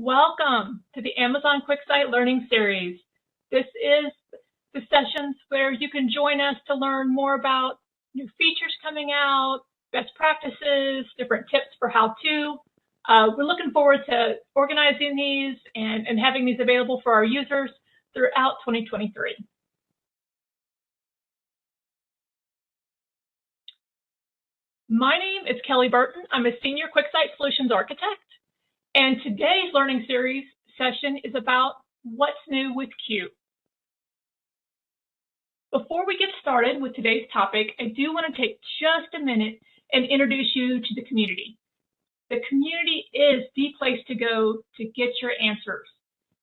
Welcome to the Amazon QuickSight Learning Series. This is the sessions where you can join us to learn more about new features coming out, best practices, different tips for how-to. We're looking forward to organizing these and having these available for our users throughout 2023. My name is Kelly Burton. I'm a Senior QuickSight Solutions Architect. And today's learning series session is about what's new with Q. Before we get started with today's topic, I do want to take just a minute and introduce you to the community. The community is the place to go to get your answers.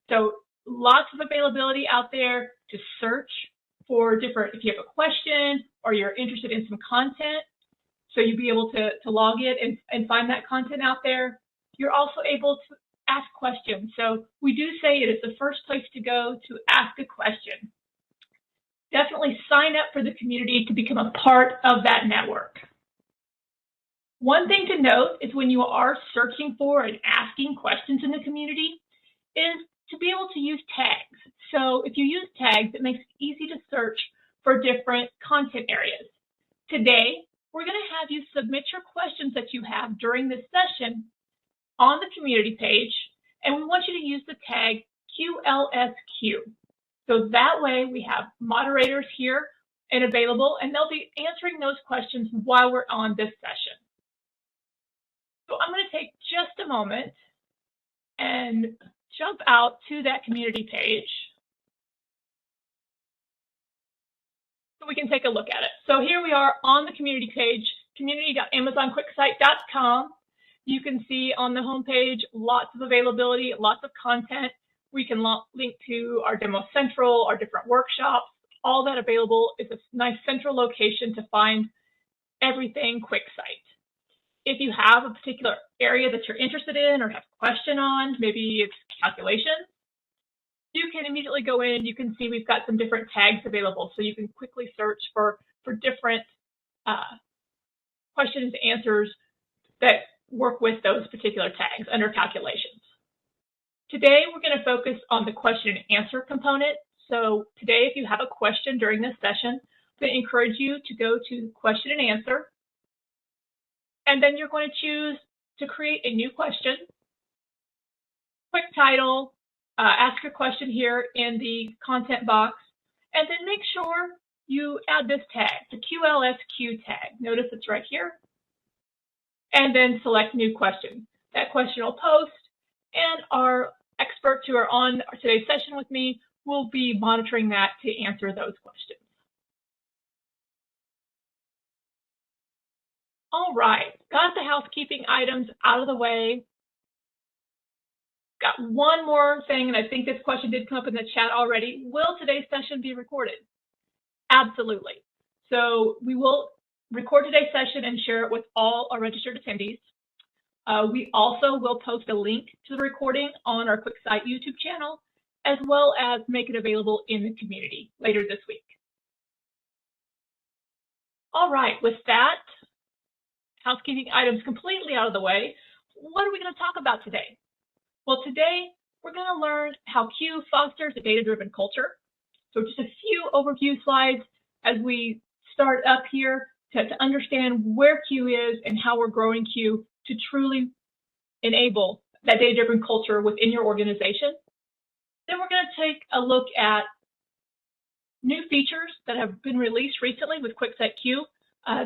So lots of availability out there to search for different, if you have a question or you're interested in some content, so you'll be able to log in and find that content out there. You're also able to ask questions. So we do say it is the first place to go to ask a question. Definitely sign up for the community to become a part of that network. One thing to note is when you are searching for and asking questions in the community is to be able to use tags. So if you use tags, it makes it easy to search for different content areas. Today, we're going to have you submit your questions that you have during this session on the community page, and we want you to use the tag QLSQ. So that way we have moderators here and available, and they'll be answering those questions while we're on this session. So I'm going to take just a moment and jump out to that community page so we can take a look at it. So here we are on the community page, community.amazonquicksite.com. You can see on the homepage lots of availability, lots of content. We can link to our Demo Central, our different workshops, all that available. Is a nice central location to find everything QuickSight. If you have a particular area that you're interested in or have a question on, maybe it's calculations, you can immediately go in. You can see we've got some different tags available, so you can quickly search for different questions, answers that work with those particular tags under calculations. Today, we're going to focus on the question and answer component. So today, if you have a question during this session, I'm going to encourage you to go to question and answer. And then you're going to choose to create a new question, quick title, ask your question here in the content box, and then make sure you add this tag, the QLSQ tag. Notice it's right here. And then select new question. That question will post, and our experts who are on today's session with me will be monitoring that to answer those questions. All right, got the housekeeping items out of the way. Got one more thing, and I think this question did come up in the chat already. Will today's session be recorded? Absolutely. So we will record today's session and share it with all our registered attendees. We also will post a link to the recording on our QuickSight YouTube channel, as well as make it available in the community later this week. All right, with that, housekeeping items completely out of the way, what are we going to talk about today? Well, today we're going to learn how Q fosters a data-driven culture. So just a few overview slides as we start up here to understand where Q is and how we're growing Q to truly enable that data-driven culture within your organization. Then we're going to take a look at new features that have been released recently with QuickSight Q.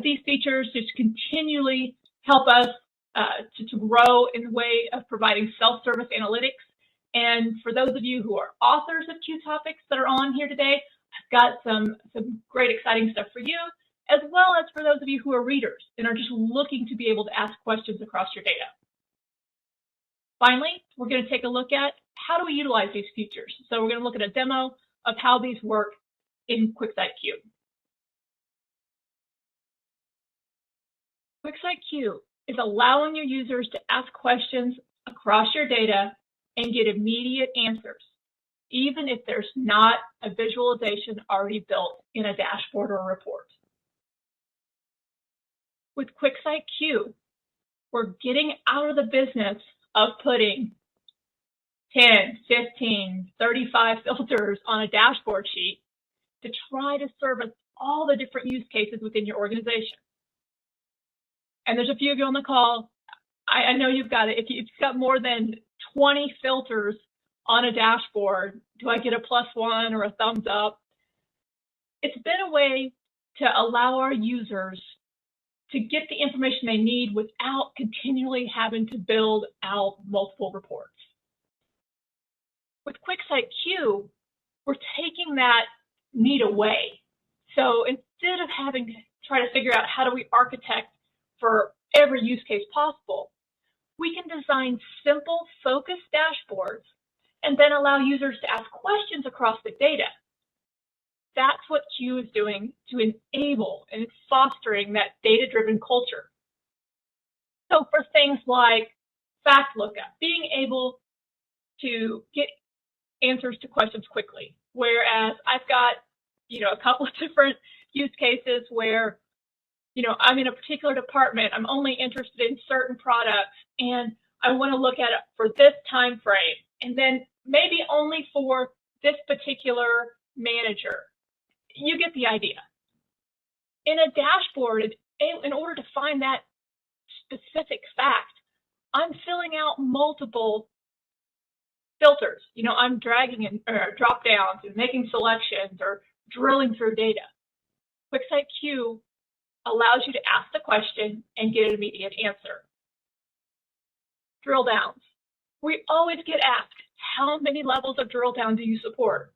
These features just continually help us to grow in the way of providing self-service analytics. And for those of you who are authors of Q topics that are on here today, I've got some great exciting stuff for you, as well as for those of you who are readers and are just looking to be able to ask questions across your data. Finally, we're going to take a look at how do we utilize these features. So we're going to look at a demo of how these work in QuickSight Q. QuickSight Q is allowing your users to ask questions across your data and get immediate answers, even if there's not a visualization already built in a dashboard or a report. With QuickSight Q, we're getting out of the business of putting 10, 15, 35 filters on a dashboard sheet to try to service all the different use cases within your organization. And there's a few of you on the call. I know you've got it. If you've got more than 20 filters on a dashboard, do I get a +1 or a thumbs up? It's been a way to allow our users to get the information they need without continually having to build out multiple reports. With QuickSight Q, we're taking that need away. So instead of having to try to figure out how do we architect for every use case possible, we can design simple, focused dashboards and then allow users to ask questions across the data. That's what Q is doing to enable and fostering that data-driven culture. So for things like fact lookup, being able to get answers to questions quickly, whereas I've got, a couple of different use cases where, I'm in a particular department, I'm only interested in certain products, and I want to look at it for this time frame, and then maybe only for this particular manager. You get the idea. In a dashboard, in order to find that specific fact, I'm filling out multiple filters. I'm dragging in drop downs and making selections or drilling through data. QuickSight Q allows you to ask the question and get an immediate answer. Drill downs. We always get asked, how many levels of drill down do you support?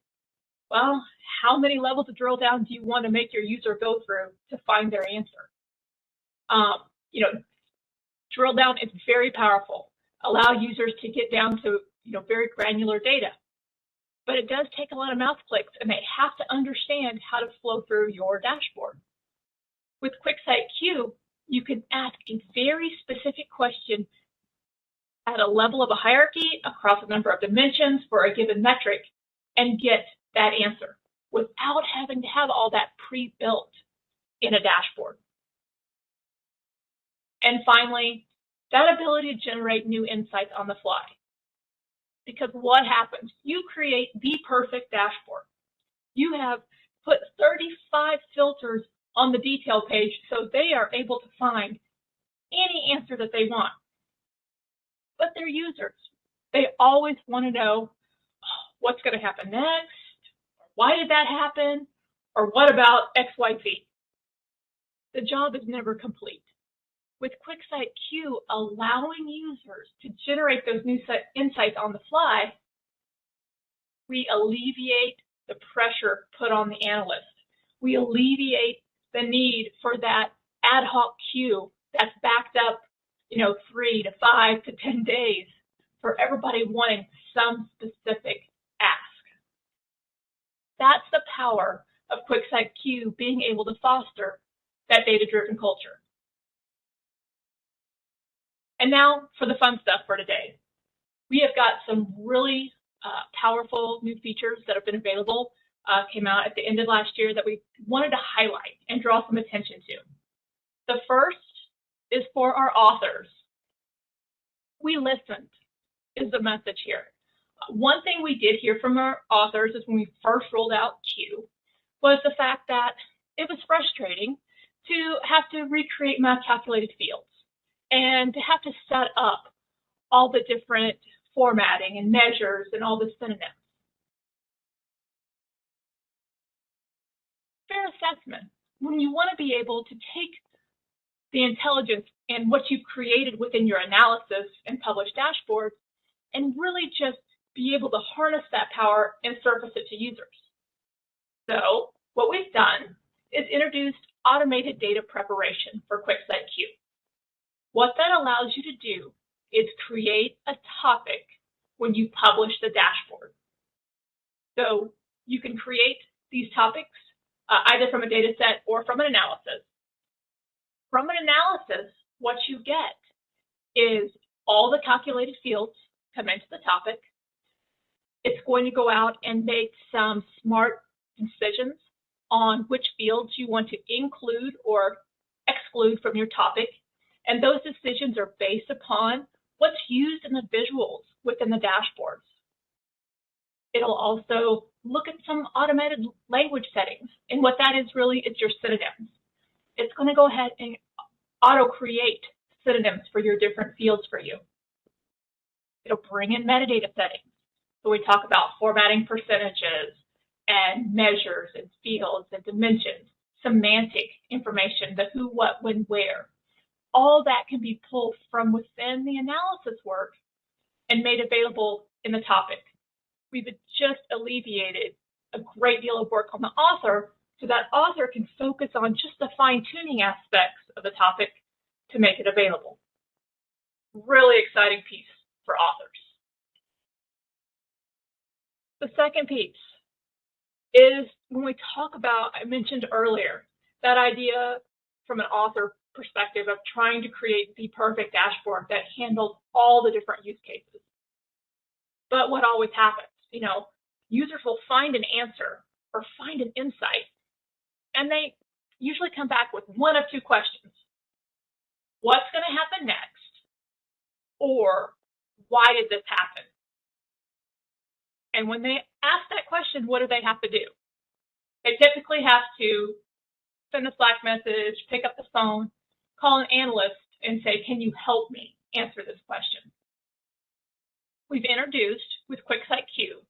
Well, how many levels of drill down do you want to make your user go through to find their answer? Drill down is very powerful. Allow users to get down to very granular data. But it does take a lot of mouse clicks, and they have to understand how to flow through your dashboard. With QuickSight Q, you can ask a very specific question at a level of a hierarchy across a number of dimensions for a given metric and get that answer without having to have all that pre-built in a dashboard. And finally, that ability to generate new insights on the fly. Because what happens? You create the perfect dashboard. You have put 35 filters on the detail page so they are able to find any answer that they want. But they're users. They always want to know what's going to happen next, why did that happen, or what about XYZ? The job is never complete. With QuickSight Q allowing users to generate those new insights on the fly, we alleviate the pressure put on the analyst. We alleviate the need for that ad hoc queue that's backed up, 3 to 5 to 10 days for everybody wanting some specific ask. That's the power of QuickSight Q being able to foster that data-driven culture. And now for the fun stuff for today. We have got some really powerful new features that have been available, came out at the end of last year that we wanted to highlight and draw some attention to. The first is for our authors. We listened is the message here. One thing we did hear from our authors is when we first rolled out Q was the fact that it was frustrating to have to recreate math calculated fields and to have to set up all the different formatting and measures and all the synonyms. Fair assessment, when you want to be able to take the intelligence and what you've created within your analysis and published dashboards and really just be able to harness that power and surface it to users. So what we've done is introduced automated data preparation for QuickSight Q. What that allows you to do is create a topic when you publish the dashboard. So you can create these topics either from a data set or from an analysis. From an analysis, what you get is all the calculated fields come into the topic. It's going to go out and make some smart decisions on which fields you want to include or exclude from your topic. And those decisions are based upon what's used in the visuals within the dashboards. It'll also look at some automated language settings. And what that is really is your synonyms. It's going to go ahead and auto-create synonyms for your different fields for you. It'll bring in metadata settings. So we talk about formatting percentages and measures and fields and dimensions, semantic information, the who, what, when, where. All that can be pulled from within the analysis work and made available in the topic. We've just alleviated a great deal of work on the author so that author can focus on just the fine-tuning aspects of the topic to make it available. Really exciting piece for authors. The second piece is when we talk about, I mentioned earlier, that idea from an author perspective of trying to create the perfect dashboard that handles all the different use cases. But what always happens, users will find an answer or find an insight, and they usually come back with one of two questions. What's going to happen next? Or why did this happen? And when they ask that question, what do they have to do? They typically have to send a Slack message, pick up the phone, call an analyst and say, can you help me answer this question? We've introduced with QuickSight Q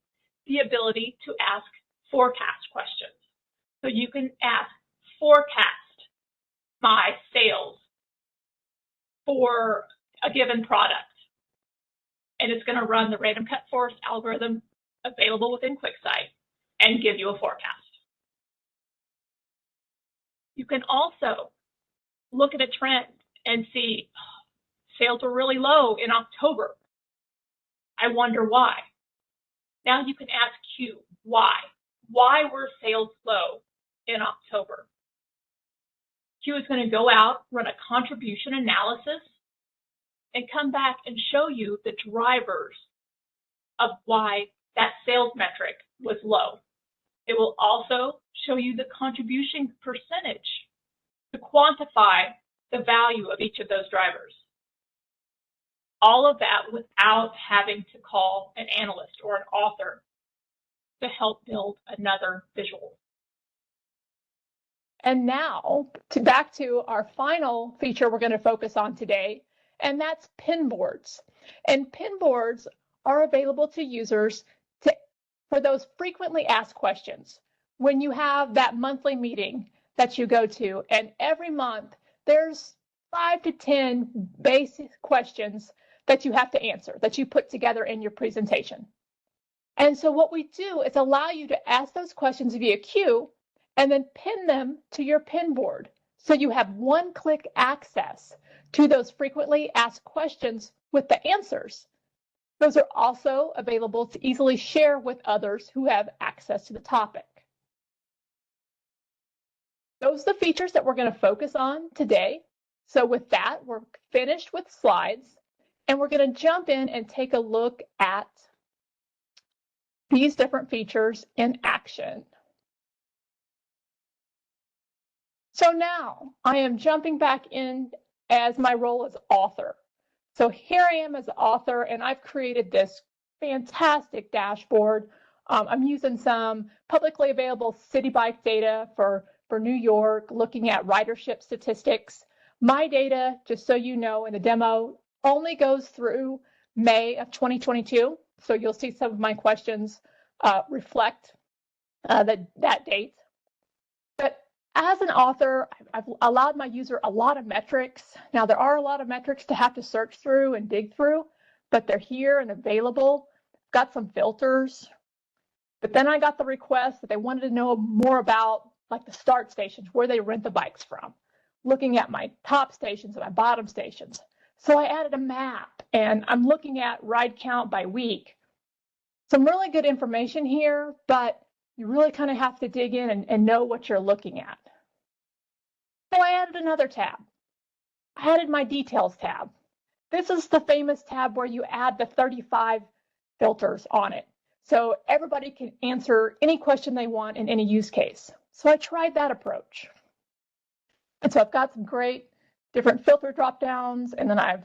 the ability to ask forecast questions. So you can ask, forecast my sales for a given product. And it's going to run the random cut force algorithm available within QuickSight and give you a forecast. You can also look at a trend and see sales were really low in October. I wonder why. Now you can ask Q, why? Why were sales low in October? Q is going to go out, run a contribution analysis, and come back and show you the drivers of why that sales metric was low. It will also show you the contribution percentage to quantify the value of each of those drivers. All of that without having to call an analyst or an author to help build another visual. And now, back to our final feature we're going to focus on today, and that's pinboards. And pinboards are available to users for those frequently asked questions. When you have that monthly meeting that you go to, and every month there's 5 to 10 basic questions that you have to answer, that you put together in your presentation. And so what we do is allow you to ask those questions via Q and then pin them to your pinboard. So you have one-click access to those frequently asked questions with the answers. Those are also available to easily share with others who have access to the topic. Those are the features that we're going to focus on today. So with that, we're finished with slides, and we're going to jump in and take a look at these different features in action. So now I am jumping back in as my role as author. So here I am as the author, and I've created this fantastic dashboard. I'm using some publicly available city bike data for New York, looking at ridership statistics. My data, just so you know, in the demo only goes through May of 2022. So you'll see some of my questions reflect that date. But as an author, I've allowed my user a lot of metrics. Now, there are a lot of metrics to have to search through and dig through, but they're here and available. Got some filters. But then I got the request that they wanted to know more about like the start stations, where they rent the bikes from, looking at my top stations and my bottom stations. So I added a map, and I'm looking at ride count by week. Some really good information here, but you really kind of have to dig in and know what you're looking at. So I added another tab. I added my details tab. This is the famous tab where you add the 35 filters on it. So everybody can answer any question they want in any use case. So I tried that approach. And so I've got some great different filter drop downs, and then I've,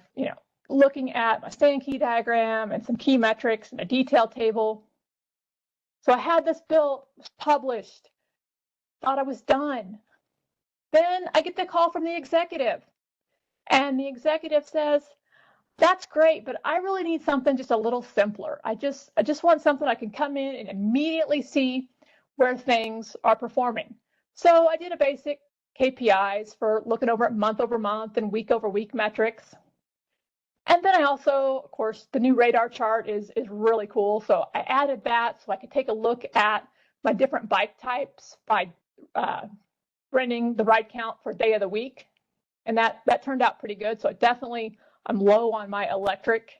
looking at my stand key diagram and some key metrics and a detail table. So I had this built, was published, thought I was done. Then I get the call from the executive, and the executive says, that's great, but I really need something just a little simpler. I just want something I can come in and immediately see where things are performing. So I did a basic KPIs for looking over at month over month and week over week metrics. And then I also, of course, the new radar chart is really cool. So I added that so I could take a look at my different bike types by renting the ride count for day of the week. And that turned out pretty good. So definitely I'm low on my electric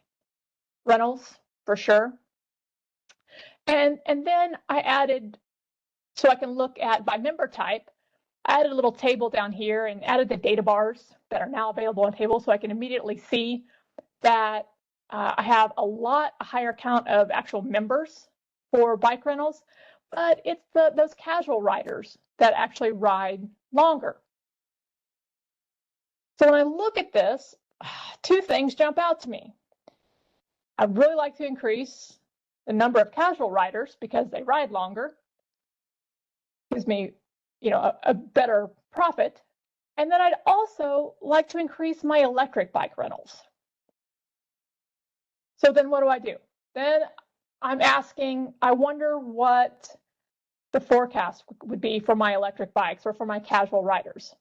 rentals for sure. And then I added, so I can look at by member type, I added a little table down here and added the data bars that are now available on table so I can immediately see that I have a higher count of actual members for bike rentals, but it's those casual riders that actually ride longer. So when I look at this, two things jump out to me. I'd really like to increase the number of casual riders because they ride longer. Gives me, a better profit. And then I'd also like to increase my electric bike rentals. So then what do? Then I'm asking, I wonder what the forecast would be for my electric bikes or for my casual riders.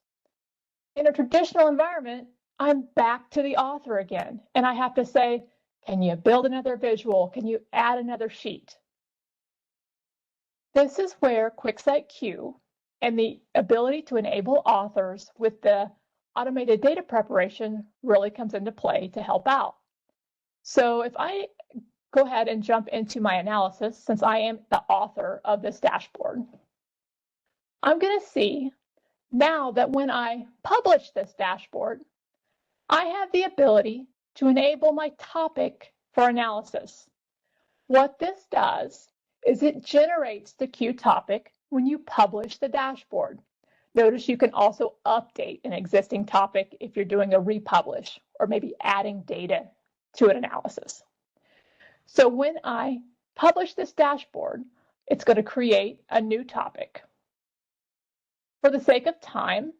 In a traditional environment, I'm back to the author again, and I have to say, can you build another visual? Can you add another sheet? This is where QuickSight Q and the ability to enable authors with the automated data preparation really comes into play to help out. So if I go ahead and jump into my analysis, since I am the author of this dashboard, I'm going to see now that when I publish this dashboard, I have the ability to enable my topic for analysis. What this does is it generates the Q topic when you publish the dashboard. Notice you can also update an existing topic if you're doing a republish or maybe adding data to an analysis. So when I publish this dashboard, it's going to create a new topic. For the sake of time,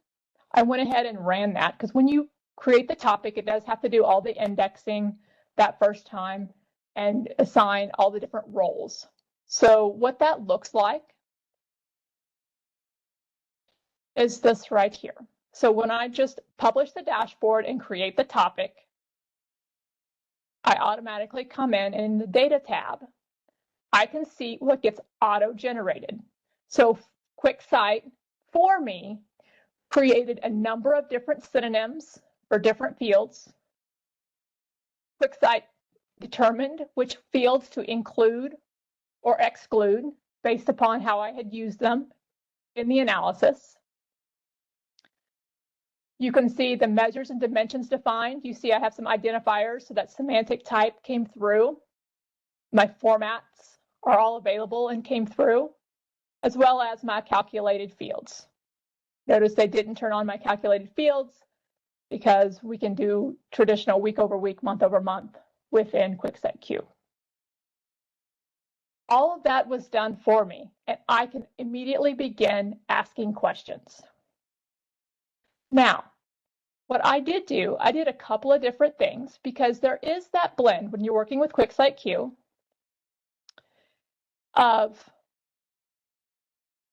I went ahead and ran that because when you create the topic, it does have to do all the indexing that first time and assign all the different roles. So what that looks like is this right here. So when I just publish the dashboard and create the topic, I automatically come in the data tab, I can see what gets auto-generated. So QuickSight for me created a number of different synonyms for different fields. QuickSight determined which fields to include or exclude based upon how I had used them in the analysis. You can see the measures and dimensions defined. You see I have some identifiers, so that semantic type came through. My formats are all available and came through, as well as my calculated fields. Notice they didn't turn on my calculated fields because we can do traditional week over week, month over month within QuickSight Q. All of that was done for me, and I can immediately begin asking questions. Now, what I did do, I did a couple of different things because there is that blend when you're working with QuickSight Q of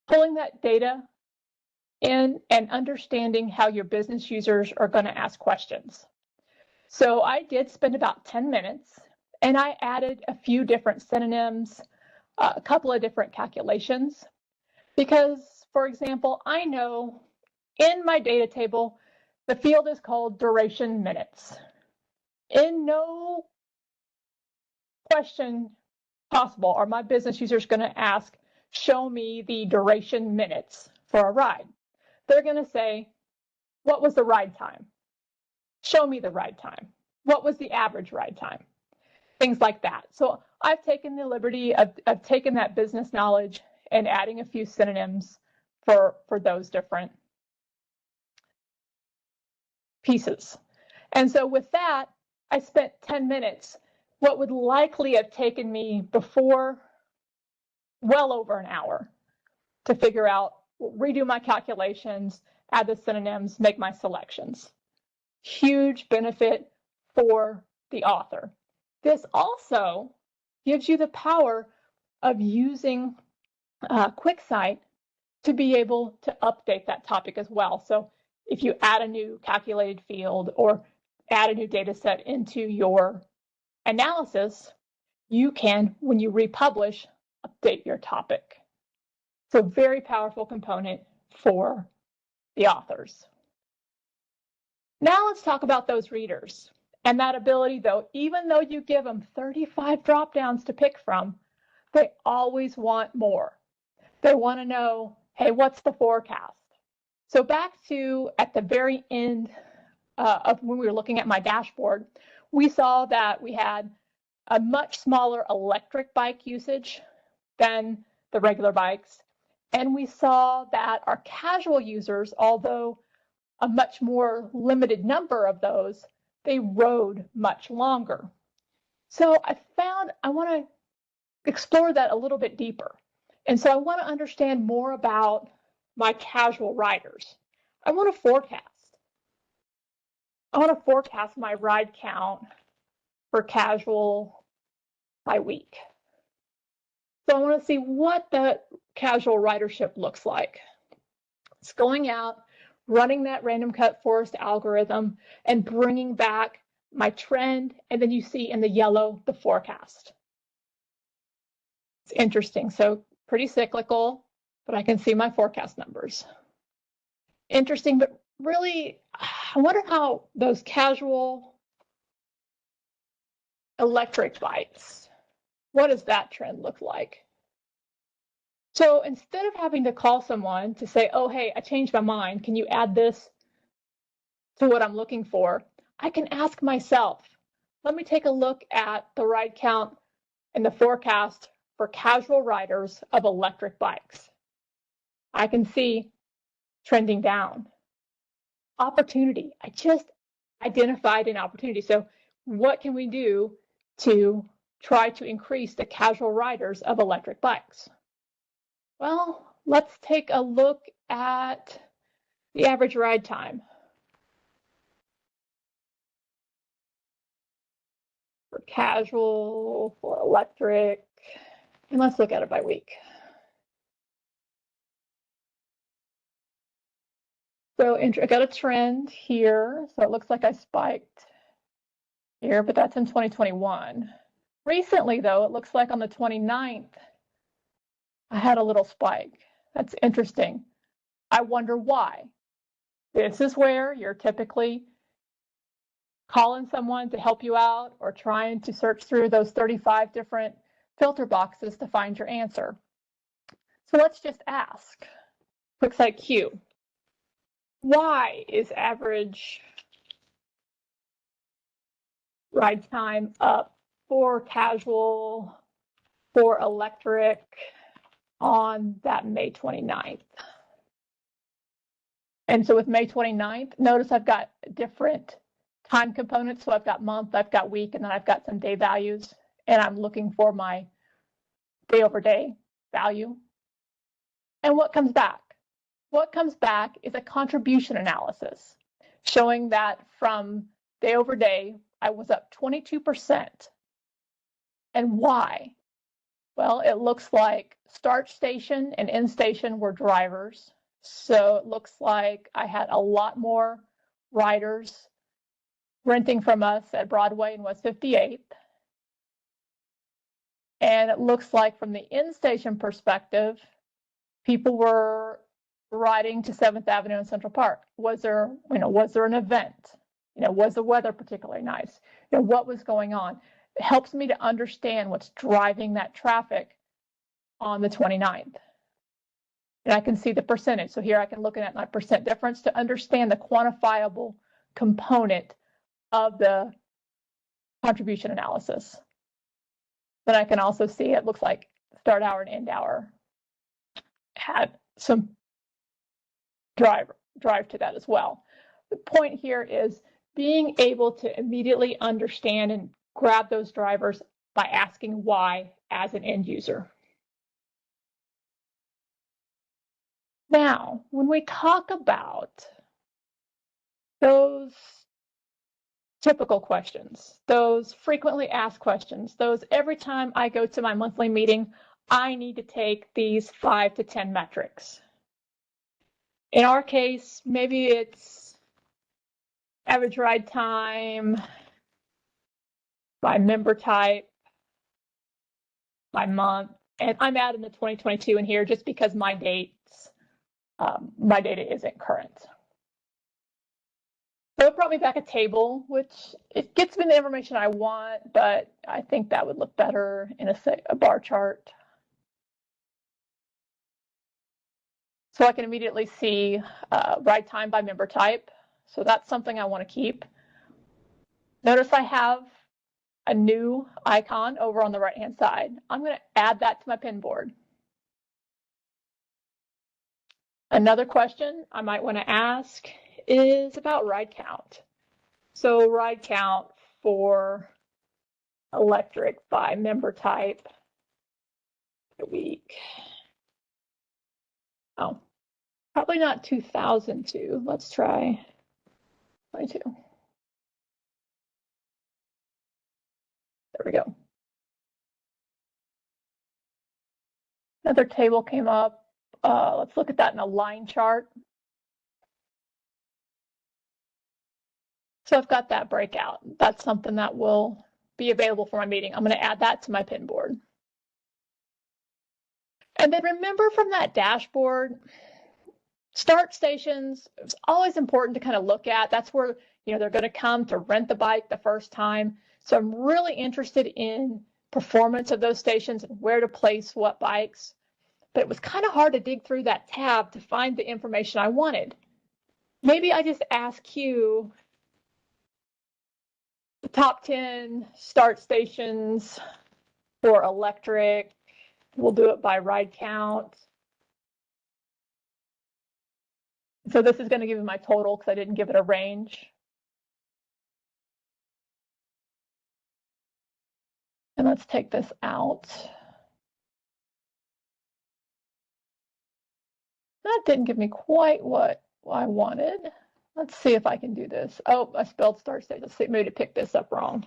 pulling that data in and understanding how your business users are going to ask questions. So I did spend about 10 minutes and I added a few different synonyms, a couple of different calculations, because, for example, I know in my data table, the field is called duration minutes. In no question possible are my business users going to ask, show me the duration minutes for a ride. They're going to say, what was the ride time? Show me the ride time. What was the average ride time? Things like that. So I've taken the liberty of taking that business knowledge and adding a few synonyms for those different pieces. And so with that, I spent 10 minutes. What would likely have taken me before well over an hour to figure out, redo my calculations, add the synonyms, make my selections. Huge benefit for the author. This also gives you the power of using QuickSight to be able to update that topic as well. So if you add a new calculated field or add a new data set into your analysis, you can, when you republish, update your topic. So very powerful component for the authors. Now let's talk about those readers and that ability, though, even though you give them 35 drop downs to pick from, they always want more. They want to know, hey, what's the forecast? So back to at the very end of when we were looking at my dashboard, we saw that we had a much smaller electric bike usage than the regular bikes. And we saw that our casual users, although a much more limited number of those, they rode much longer. So I want to explore that a little bit deeper. And so I want to understand more about my casual riders. I want to forecast. I want to forecast my ride count for casual by week. So I want to see what the casual ridership looks like. It's going out, running that random cut forest algorithm and bringing back my trend. And then you see in the yellow, the forecast. It's interesting. So pretty cyclical, but I can see my forecast numbers. Interesting, but really, I wonder how those casual electric bikes, what does that trend look like? So instead of having to call someone to say, oh, hey, I changed my mind, can you add this to what I'm looking for? I can ask myself, let me take a look at the ride count and the forecast for casual riders of electric bikes. I can see trending down. Opportunity. I just identified an opportunity. So what can we do to try to increase the casual riders of electric bikes? Well, let's take a look at the average ride time. For casual, for electric, and let's look at it by week. So I got a trend here. So it looks like I spiked here, but that's in 2021. Recently, though, it looks like on the 29th, I had a little spike. That's interesting. I wonder why. This is where you're typically calling someone to help you out or trying to search through those 35 different filter boxes to find your answer. So let's just ask QuickSight Q. Why is average ride time up for casual, for electric on that May 29th? And so with May 29th, notice I've got different time components. So I've got month, I've got week, and then I've got some day values. And I'm looking for my day over day value. And what comes back? What comes back is a contribution analysis showing that from day over day, I was up 22%. And why? Well, it looks like start station and end station were drivers. So it looks like I had a lot more riders renting from us at Broadway and West 58th. And it looks like from the end station perspective, people were riding to 7th Avenue and Central Park. Was there an event? Was the weather particularly nice? What was going on? It helps me to understand what's driving that traffic on the 29th. And I can see the percentage. So here I can look at my percent difference to understand the quantifiable component of the contribution analysis. Then I can also see it looks like start hour and end hour had some drive to that as well. The point here is being able to immediately understand and grab those drivers by asking why as an end user. Now, when we talk about those typical questions, those frequently asked questions, those every time I go to my monthly meeting, I need to take these 5 to 10 metrics. In our case, maybe it's average ride time, by member type, by month, and I'm adding the 2022 in here just because my data isn't current. So it brought me back a table, which it gets me the information I want, but I think that would look better in a bar chart. So I can immediately see ride time by member type. So that's something I want to keep. Notice I have a new icon over on the right-hand side. I'm going to add that to my pinboard. Another question I might want to ask is about ride count. So ride count for electric by member type a week. Oh, probably not 2002. Let's try 22. There we go. Another table came up. Let's look at that in a line chart. So I've got that breakout. That's something that will be available for my meeting. I'm going to add that to my pinboard. And then remember from that dashboard, start stations, it's always important to kind of look at. That's where they're going to come to rent the bike the first time. So I'm really interested in performance of those stations and where to place what bikes. But it was kind of hard to dig through that tab to find the information I wanted. Maybe I just ask Q the top 10 start stations for electric. We'll do it by ride count. So this is going to give me my total because I didn't give it a range. And let's take this out. That didn't give me quite what I wanted. Let's see if I can do this. Oh, I spelled start station. Let's see, maybe to pick this up wrong.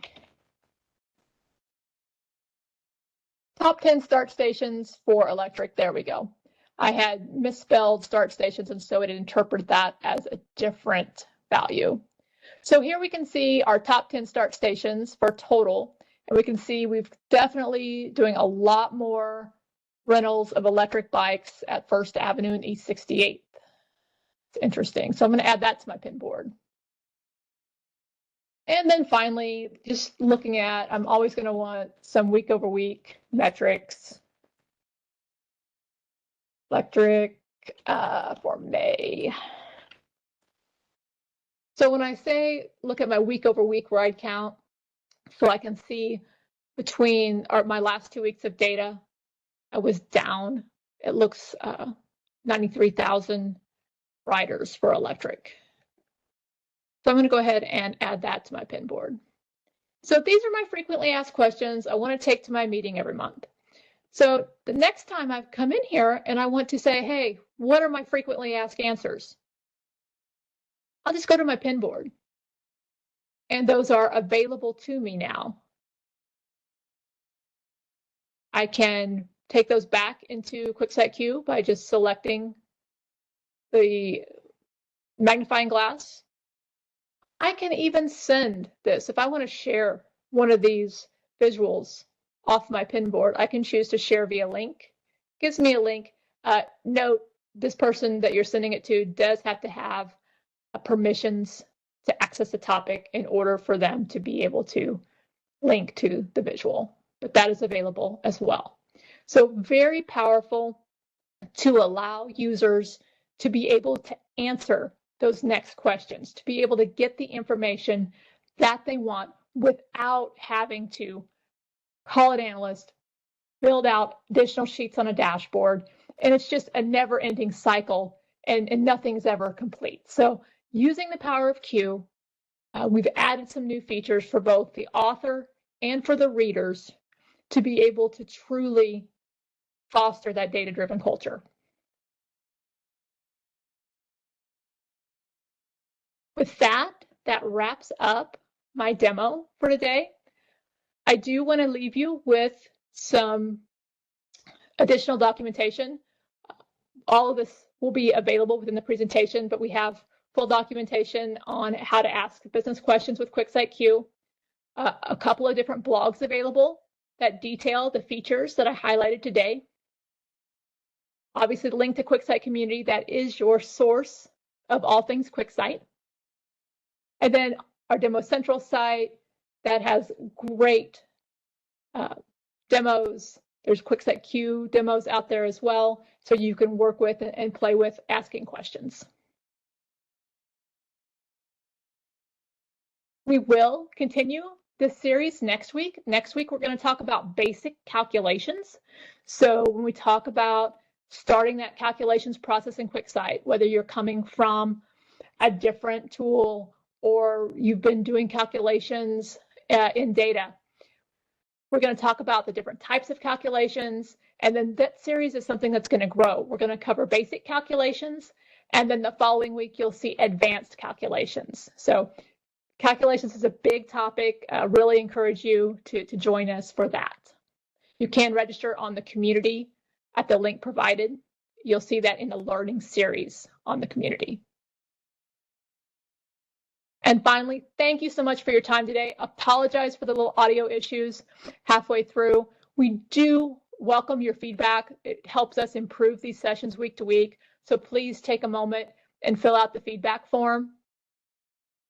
Top 10 start stations for electric. There we go. I had misspelled start stations, and so it interpreted that as a different value. So here we can see our top 10 start stations for total. And we can see we've definitely doing a lot more rentals of electric bikes at First Avenue and East 68th. It's interesting. So I'm going to add that to my pinboard. And then finally, just looking at, I'm always going to want some week over week metrics. Electric for May. So when I say look at my week over week ride count, so I can see between my last 2 weeks of data, I was down. It looks 93,000 riders for electric. So I'm going to go ahead and add that to my pinboard. So these are my frequently asked questions I want to take to my meeting every month. So the next time I come in here and I want to say, hey, what are my frequently asked answers? I'll just go to my pinboard. And those are available to me now. I can take those back into QuickSight Q by just selecting the magnifying glass. I can even send this. If I want to share one of these visuals off my pinboard, I can choose to share via link. Gives me a link. Note, this person that you're sending it to does have to have permissions to access the topic in order for them to be able to link to the visual, but that is available as well. So very powerful to allow users to be able to answer those next questions, to be able to get the information that they want without having to call an analyst, build out additional sheets on a dashboard, and it's just a never-ending cycle, and nothing's ever complete. So using the power of Q, we've added some new features for both the author and for the readers to be able to truly foster that data-driven culture. With that, that wraps up my demo for today. I do want to leave you with some additional documentation. All of this will be available within the presentation, but we have full documentation on how to ask business questions with QuickSight Q, a couple of different blogs available that detail the features that I highlighted today. Obviously, the link to QuickSight Community, that is your source of all things QuickSight. And then our Demo Central site that has great demos. There's QuickSight Q demos out there as well, so you can work with and play with asking questions. We will continue this series next week. Next week, we're going to talk about basic calculations. So when we talk about starting that calculations process in QuickSight, whether you're coming from a different tool or you've been doing calculations in data, we're going to talk about the different types of calculations. And then that series is something that's going to grow. We're going to cover basic calculations. And then the following week, you'll see advanced calculations. So calculations is a big topic. I really encourage you to join us for that. You can register on the community at the link provided. You'll see that in the learning series on the community. And finally, thank you so much for your time today. Apologize for the little audio issues halfway through. We do welcome your feedback. It helps us improve these sessions week to week. So please take a moment and fill out the feedback form.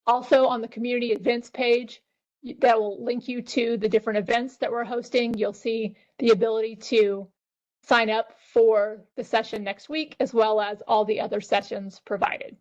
Also on the community events page, that will link you to the different events that we're hosting. You'll see the ability to sign up for the session next week, as well as all the other sessions provided.